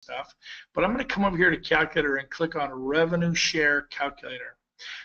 stuff. But I'm going to come over here to Calculator and click on Revenue Share Calculator.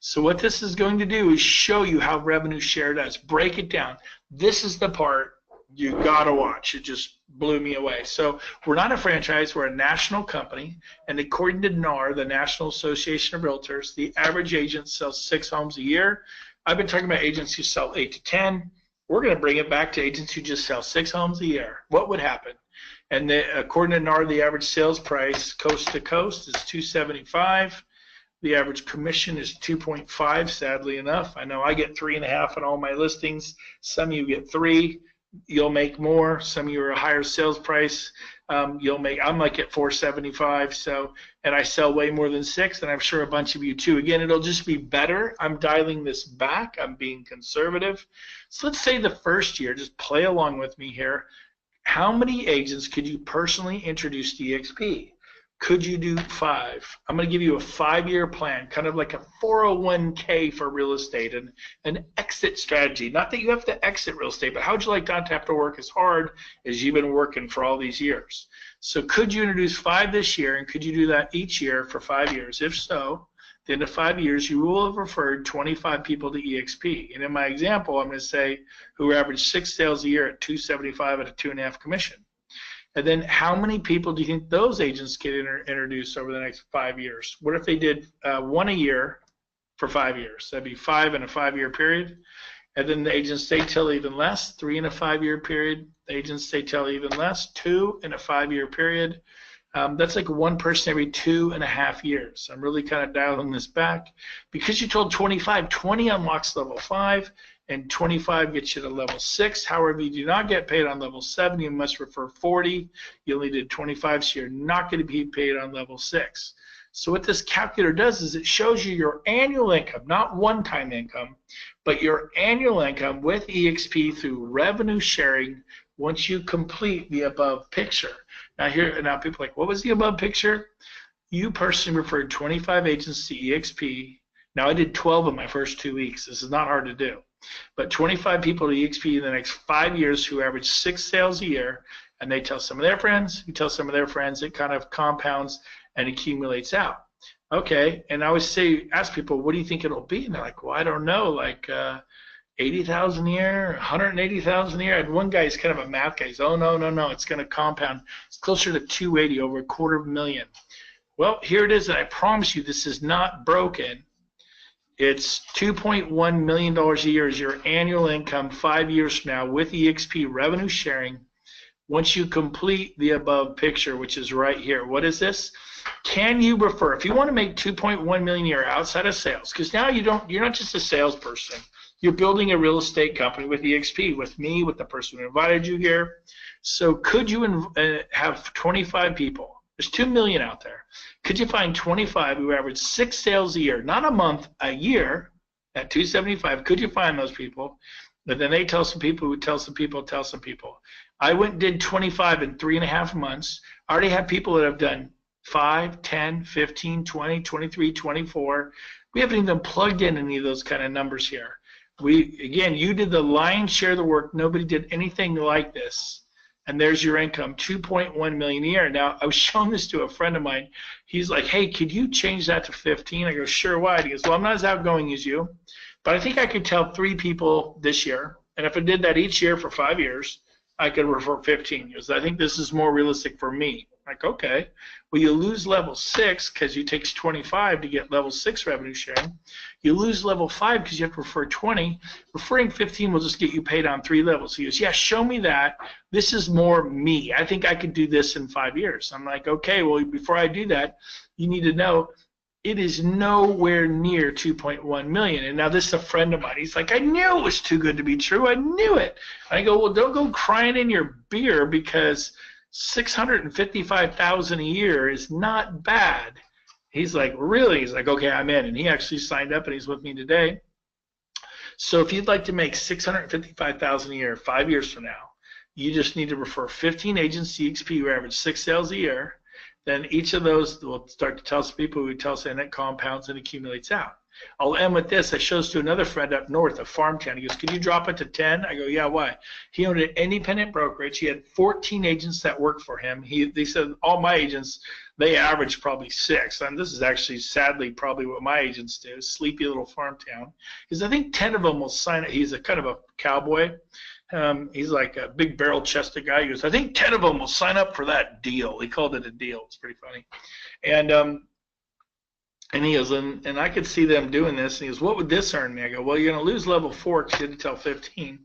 So what this is going to do is show you how revenue share does. Break it down. This is the part you got to watch. It just blew me away. So we're not a franchise. We're a national company. And according to NAR, the National Association of Realtors, the average agent sells 6 homes a year. I've been talking about agents who sell 8 to 10. We're going to bring it back to agents who just sell 6 homes a year. What would happen? And according to NAR, the average sales price coast to coast is $275. The average commission is 2.5, sadly enough. I know I get 3.5 on all my listings. Some of you get 3. You'll make more. Some of you are a higher sales price. You'll make. I'm like at 475. So, and I sell way more than 6, and I'm sure a bunch of you too. Again, it'll just be better. I'm dialing this back. I'm being conservative. So let's say the first year. Just play along with me here. How many agents could you personally introduce to EXP? Could you do 5? I'm going to give you a 5-year plan, kind of like a 401k for real estate and an exit strategy. Not that you have to exit real estate, but how would you like not to have to work as hard as you've been working for all these years? So could you introduce 5 this year, and could you do that each year for 5 years? If so, at the end of 5 years, you will have referred 25 people to EXP. And in my example, I'm going to say who average 6 sales a year at $275 at a 2.5 commission. And then how many people do you think those agents get introduced over the next 5 years? What if they did 1 a year for 5 years? That'd be 5 in a 5-year period. And then the agents stay till even less, 3 in a 5-year period. The agents stay till even less, 2 in a 5-year period. That's like 1 person every 2.5 years. I'm really kind of dialing this back. Because you told 25, 20 unlocks level 5. And 25 gets you to level 6. However, you do not get paid on level 7. You must refer 40. You only did 25, so you're not going to be paid on level 6. So what this calculator does is it shows you your annual income, not one-time income, but your annual income with EXP through revenue sharing once you complete the above picture. Now people are like, what was the above picture? You personally referred 25 agents to EXP. Now I did 12 in my first 2 weeks. This is not hard to do. But 25 people to EXP in the next 5 years who average 6 sales a year, and they tell some of their friends, you tell some of their friends, it kind of compounds and accumulates out. Okay, and I always ask people, what do you think it'll be? And they're like, well, I don't know, like 80,000 a year, 180,000 a year. I had one guy, he's kind of a math guy. He's, oh, no, it's going to compound. It's closer to 280, over $250,000. Well, here it is, and I promise you this is not broken. It's $2.1 million a year is your annual income 5 years from now with EXP revenue sharing once you complete the above picture, which is right here. What is this? Can you refer, if you want to make $2.1 million a year outside of sales, because now you're not just a salesperson, you're building a real estate company with EXP, with me, with the person who invited you here. So could you have 25 people? There's 2 million out there. Could you find 25 who average 6 sales a year, not a month, a year, at 275? Could you find those people? But then they tell some people who tell some people tell some people. I went and did 25 in 3.5 months. I already have people that have done 5, 10, 15, 20, 23, 24. We haven't even plugged in any of those kind of numbers here. Again, you did the lion's share of the work. Nobody did anything like this. And there's your income, $2.1 million a year. Now, I was showing this to a friend of mine. He's like, hey, could you change that to 15? I go, sure, why? He goes, well, I'm not as outgoing as you, but I think I could tell 3 people this year. And if I did that each year for 5 years, I could refer 15. He goes, I think this is more realistic for me. I'm like, okay. Well, you lose level 6 because it takes 25 to get level 6 revenue sharing. You lose level 5 because you have to refer 20. Referring 15 will just get you paid on 3 levels. He goes, yeah, show me that. This is more me. I think I could do this in 5 years. I'm like, okay, well, before I do that, you need to know it is nowhere near 2.1 million. And now this is a friend of mine. He's like, I knew it was too good to be true. I knew it. I go, well, don't go crying in your beer because $655,000 a year is not bad. He's like, really? He's like, okay, I'm in. And he actually signed up, and he's with me today. So if you'd like to make $655,000 a year 5 years from now, you just need to refer 15 agents to EXP who average 6 sales a year. Then each of those will start to tell some people who tell us, and it compounds and accumulates out. I'll end with this. I showed this to another friend up north, a farm town. He goes, "Can you drop it to 10?" I go, "Yeah, why?" He owned an independent brokerage. He had 14 agents that worked for him. They said all my agents, they average probably 6. And this is actually, sadly, probably what my agents do, sleepy little farm town. Because I think 10 of them will sign it. He's a kind of a cowboy. He's like a big barrel-chested guy. He goes, "I think 10 of them will sign up for that deal." He called it a deal. It's pretty funny. And he goes, and I could see them doing this. And he goes, "What would this earn me?" I go, "Well, you're going to lose level 4 because you had to tell 15.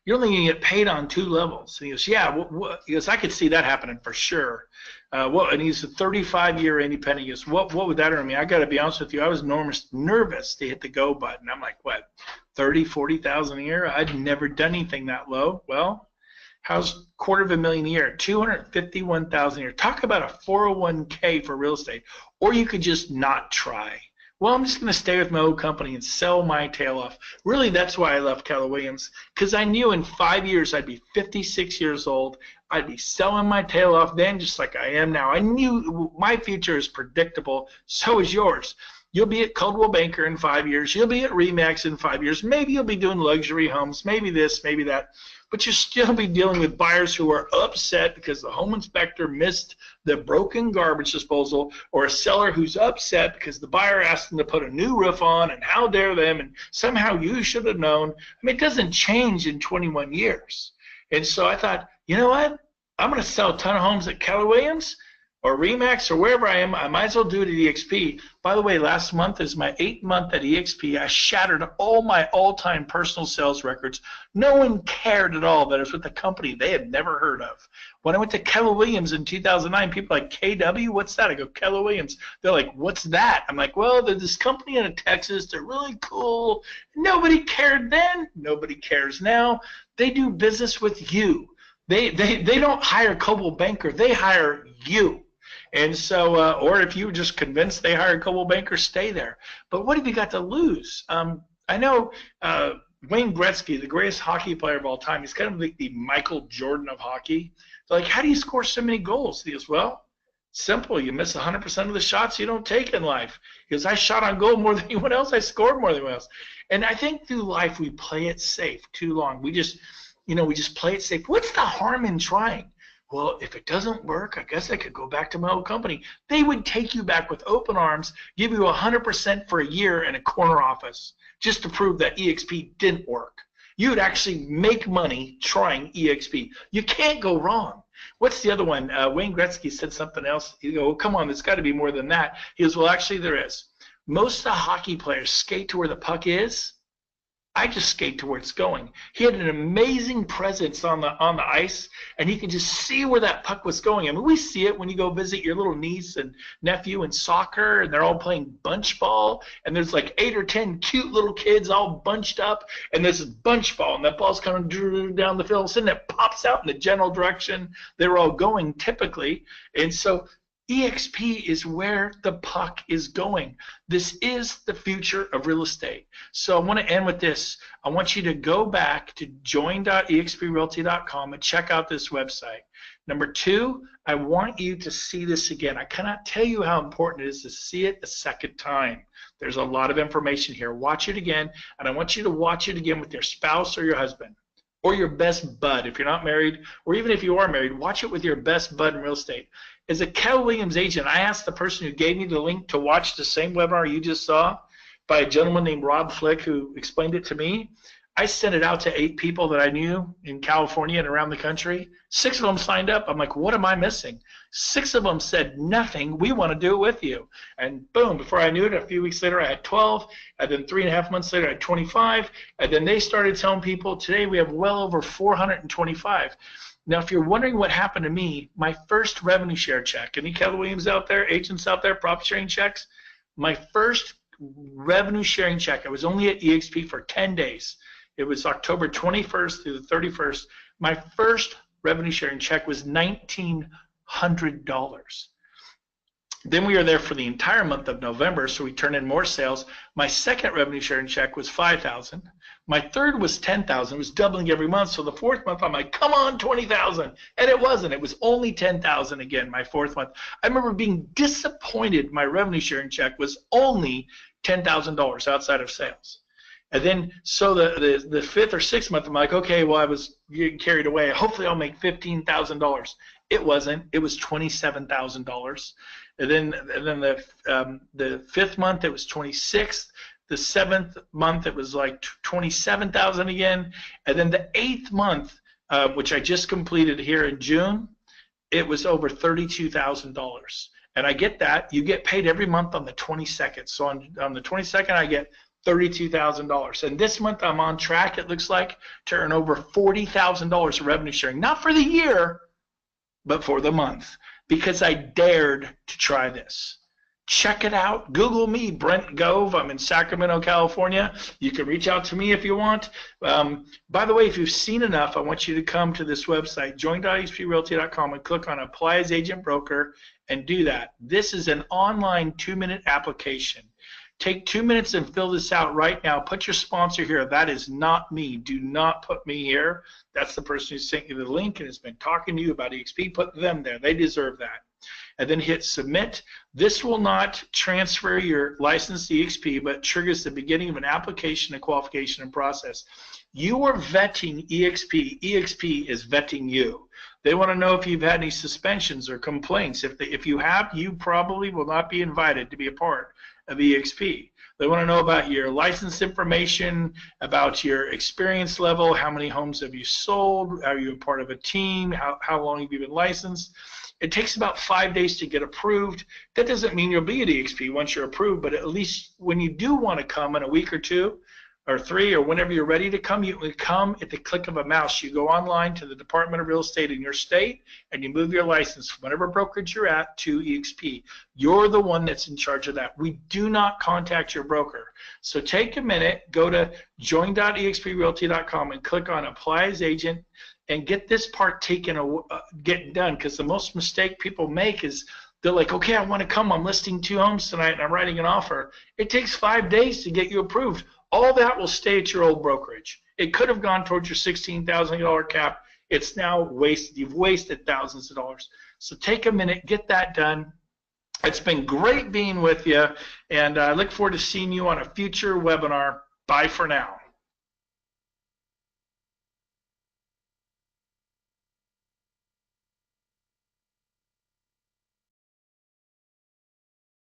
You're only going to get paid on 2 levels." And he goes, "Yeah." He goes, "I could see that happening for sure." And he's a 35-year independent. He goes, what would that earn me? I got to be honest with you. I was nervous to hit the go button. I'm like, what, 30, 40,000 a year? I'd never done anything that low. Well, how's $250,000 a year? 251,000 a year. Talk about a 401k for real estate. Or you could just not try. Well, I'm just going to stay with my old company and sell my tail off. Really, that's why I left Keller Williams, because I knew in 5 years I'd be 56 years old. I'd be selling my tail off then just like I am now. I knew my future is predictable. So is yours. You'll be at Coldwell Banker in 5 years. You'll be at RE/MAX in 5 years. Maybe you'll be doing luxury homes, maybe this, maybe that. But you'll still be dealing with buyers who are upset because the home inspector missed the broken garbage disposal, or a seller who's upset because the buyer asked them to put a new roof on, and how dare them, and somehow you should have known. I mean, it doesn't change in 21 years. And so I thought, you know what? I'm going to sell a ton of homes at Keller Williams or RE/MAX or wherever I am. I might as well do it at EXP. By the way, last month is my 8th month at EXP. I shattered all my all-time personal sales records. No one cared at all that I was with a company they had never heard of. When I went to Keller Williams in 2009, people were like, "KW, what's that?" I go, "Keller Williams." They're like, "What's that?" I'm like, "Well, there's this company out of Texas. They're really cool." Nobody cared then. Nobody cares now. They do business with you. They don't hire Coldwell Banker. They hire you. And so, or if you were just convinced they hired Coldwell Banker, stay there. But what have you got to lose? I know Wayne Gretzky, the greatest hockey player of all time, he's kind of like the Michael Jordan of hockey. They're like, "How do you score so many goals?" He goes, "Well, simple. You miss 100% of the shots you don't take in life." He goes, "I shot on goal more than anyone else. I scored more than anyone else." And I think through life we play it safe too long. We just play it safe. What's the harm in trying? Well, if it doesn't work, I guess I could go back to my old company. They would take you back with open arms, give you 100% for a year in a corner office just to prove that EXP didn't work. You would actually make money trying EXP. You can't go wrong. What's the other one? Wayne Gretzky said something else. You go, "Well, come on, there's got to be more than that." He goes, "Well, actually there is. Most of the hockey players skate to where the puck is. I just skate to where it's going." He had an amazing presence on the ice, and he could just see where that puck was going. I mean, we see it when you go visit your little niece and nephew in soccer, and they're all playing bunch ball, and there's like 8 or 10 cute little kids all bunched up, and there's a bunch ball, and that ball's coming down the field, and it pops out in the general direction they were all going typically. And so EXP is where the puck is going. This is the future of real estate. So I want to end with this. I want you to go back to join.exprealty.com and check out this website. Number 2, I want you to see this again. I cannot tell you how important it is to see it a second time. There's a lot of information here. Watch it again, and I want you to watch it again with your spouse or your husband or your best bud. If you're not married, or even if you are married, watch it with your best bud in real estate. As a Keller Williams agent, I asked the person who gave me the link to watch the same webinar you just saw by a gentleman named Rob Flick, who explained it to me. I sent it out to 8 people that I knew in California and around the country. 6 of them signed up. I'm like, what am I missing? 6 of them said, "Nothing. We want to do it with you." And boom, before I knew it, a few weeks later, I had 12. And then 3.5 months later, I had 25. And then they started telling people, today we have well over 425. Now, if you're wondering what happened to me, my first revenue share check, any Keller Williams out there, agents out there, profit sharing checks, my first revenue sharing check, I was only at EXP for 10 days. It was October 21st through the 31st. My first revenue sharing check was $1,900. Then we were there for the entire month of November, so we turned in more sales. My second revenue sharing check was $5,000. My third was $10,000. It was doubling every month. So the 4th month, I'm like, come on, $20,000. And it wasn't. It was only $10,000 again, my 4th month. I remember being disappointed my revenue sharing check was only $10,000 outside of sales. And then, so the fifth or sixth month, I'm like, okay, well, I was getting carried away. Hopefully, I'll make $15,000. It wasn't. It was $27,000. And then the fifth month, it was 26. The seventh month, it was like 27,000 again. And then the eighth month, which I just completed here in June, it was over $32,000. And I get that. You get paid every month on the 22nd. So on the 22nd, I get $32,000. And this month I'm on track, it looks like, to earn over $40,000 of revenue sharing. Not for the year, but for the month, because I dared to try this. Check it out. Google me, Brent Gove. I'm in Sacramento, California. You can reach out to me if you want. By the way, if you've seen enough, I want you to come to this website, join.exprealty.com, and click on Apply as Agent Broker and do that. This is an online 2-minute application. Take 2 minutes and fill this out right now. Put your sponsor here. That is not me. Do not put me here. That's the person who sent you the link and has been talking to you about EXP. Put them there. They deserve that. And then hit submit. This will not transfer your license to EXP, but triggers the beginning of an application and qualification and process. You are vetting EXP. EXP is vetting you. They want to know if you've had any suspensions or complaints. If you have, you probably will not be invited to be a part of EXP. They want to know about your license information, about your experience level, how many homes have you sold, are you a part of a team, how long have you been licensed. It takes about 5 days to get approved. That doesn't mean you'll be at EXP once you're approved, but at least when you do want to come in a week or 2 or 3 or whenever you're ready to come, you can come at the click of a mouse. You go online to the Department of Real Estate in your state and you move your license from whatever brokerage you're at to EXP. You're the one that's in charge of that. We do not contact your broker. So take a minute, go to join.exprealty.com and click on Apply as Agent and get this part getting done, because the most mistake people make is they're like, okay, I want to come. I'm listing 2 homes tonight and I'm writing an offer. It takes 5 days to get you approved. All that will stay at your old brokerage. It could have gone towards your $16,000 cap. It's now wasted. You've wasted thousands of dollars. So take a minute, get that done. It's been great being with you, and I look forward to seeing you on a future webinar. Bye for now.